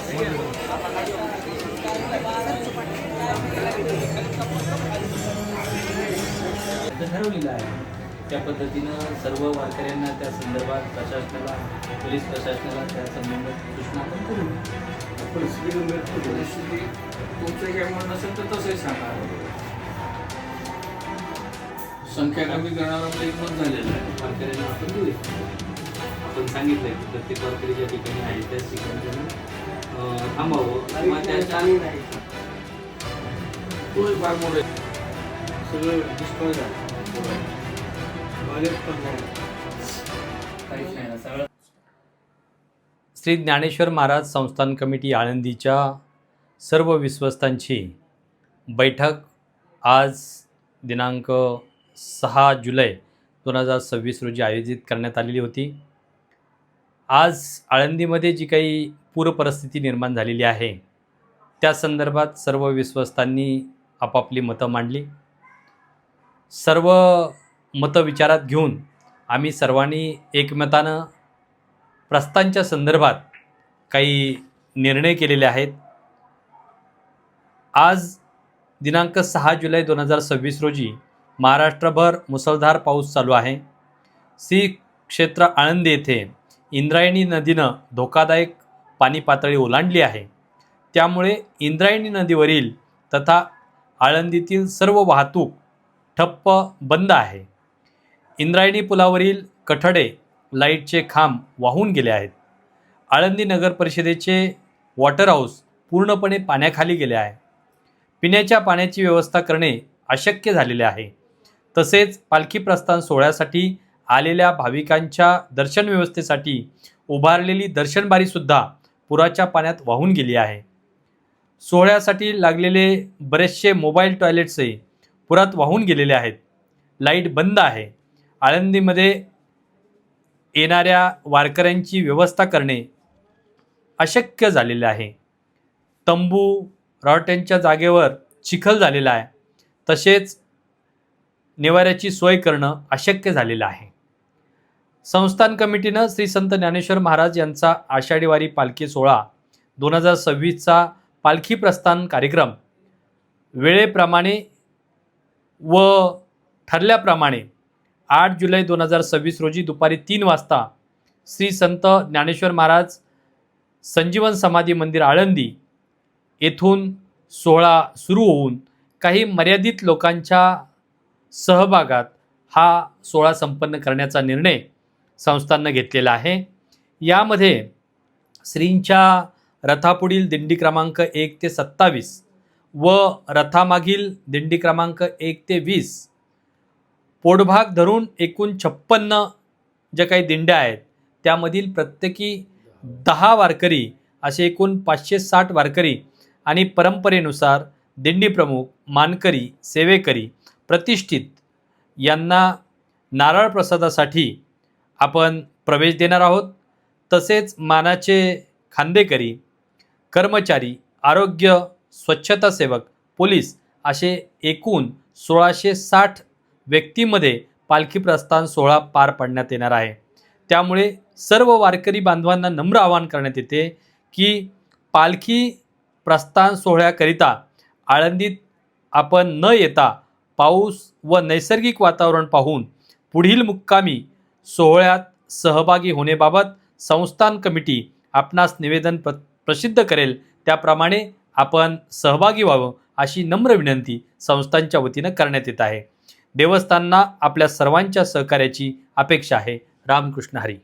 ठरवलेलं आहे त्या पद्धतीनं सर्व वारकऱ्यांना त्या संदर्भात प्रशासनाला, पोलीस प्रशासनाला त्या संबंधात सूचना आपण करू. परिस्थिती तुमचं काय म्हणणं असेल तर तसंही सांगा. संख्या कमी करणारा आपलं एकमत झालेलं आहे. वारकऱ्यांना आपण देऊया. आपण सांगितलंय की प्रत्येक वारकरी ज्या ठिकाणी आहे त्याच ठिकाणी त्यांनी थांबावं किंवा त्याच्या तोही फार मोठे सगळं डिस्ट्रॉय झालं. काहीच नाही ना सगळं. श्री ज्ञानेश्वर महाराज संस्थान कमिटी आळंदीच्या सर्व विश्वस्तांची बैठक आज दिनांक 6 जुलै 2026 रोजी आयोजित करण्यात आलेली होती. आज आळंदीमध्ये जी काही पूरपरिस्थिती निर्माण झालेली आहे त्या संदर्भात सर्व विश्वस्तांनी आपापली मतं मांडली. सर्व मतं विचारात घेऊन आम्ही सर्वांनी एकमतानं प्रस्तांच्या संदर्भात काही निर्णय केलेले आहेत. आज दिनांक 6 जुलै 2026 रोजी महाराष्ट्रभर मुसळधार पाऊस चालू आहे. श्री क्षेत्र आळंदी येथे इंद्रायणी नदीनं धोकादायक पाणी पातळी ओलांडली आहे. त्यामुळे इंद्रायणी नदीवरील तथा आळंदीतील सर्व वाहतूक ठप्प बंद आहे. इंद्रायणी पुलावरील कठडे लाईटचे खांब वाहून गेले आहेत. आळंदी नगर परिषदेचे वॉटर हाऊस पूर्णपणे पाण्याखाली गेले आहे. पिण्याच्या पाण्याची व्यवस्था करणे अशक्य झालेले आहे. तसेच पालखी प्रस्थान सोहळ्यासाठी आलेल्या भाविकांच्या दर्शन व्यवस्थेसाठी उभारलेली दर्शनबारीसुद्धा पुराच्या पाण्यात वाहून गेली आहे. सोहळ्यासाठी लागलेले बरेचसे मोबाईल टॉयलेट्सही पुरात वाहून गेलेले आहेत. लाईट बंद आहे. आळंदीमध्ये येणाऱ्या वारकऱ्यांची व्यवस्था करणे अशक्य झालेले आहे. तंबू रॉटेंच्या जागेवर चिखल झालेला आहे. तसेच निवाऱ्याची सोय करणं अशक्य झालेलं आहे. संस्थान कमिटीनं श्री संत ज्ञानेश्वर महाराज यांचा आषाढी वारी पालखी सोहळा 2026चा पालखी प्रस्थान कार्यक्रम वेळेप्रमाणे व ठरल्याप्रमाणे 8 जुलै 2026 रोजी दुपारी 3 वाजता श्री संत ज्ञानेश्वर महाराज संजीवन समाधी मंदिर आळंदी येथून सोहळा सुरू होऊन काही मर्यादित लोकांच्या सहभागात हा सोहळा संपन्न करण्याचा निर्णय संस्थांनं घेतलेला आहे. यामध्ये श्रींच्या रथापुढील दिंडी क्रमांक 1 ते 27 व रथामागील दिंडी क्रमांक 1 ते 20 पोटभाग धरून एकूण 56 ज्या काही दिंड्या आहेत त्यामधील प्रत्येकी 10 वारकरी असे एकूण 560 वारकरी आणि परंपरेनुसार दिंडी प्रमुख, मानकरी, सेवेकरी, प्रतिष्ठित यांना नारळ प्रसादासाठी आपण प्रवेश देणार आहोत. तसेच मानाचे खांदेकरी, कर्मचारी, आरोग्य, स्वच्छता सेवक, पोलीस असे एकूण 1660 व्यक्तीमध्ये पालखी प्रस्थान सोहळा पार पाडण्यात येणार आहे. त्यामुळे सर्व वारकरी बांधवांना नम्र आवाहन करण्यात येते की पालखी प्रस्थान सोहळ्याकरिता आळंदीत आपण न येता पाऊस व नैसर्गिक वातावरण पाहून पुढील मुक्कामी सोहळ्यात सहभागी होण्याबाबत संस्थान कमिटी आपणास निवेदन प्रसिद्ध करेल. त्याप्रमाणे आपण सहभागी व्हावं अशी नम्र विनंती संस्थांच्या वतीनं करण्यात येत आहे. देवस्थानना आपल्या सर्वांच्या सहकार्याची अपेक्षा आहे. रामकृष्ण हरी.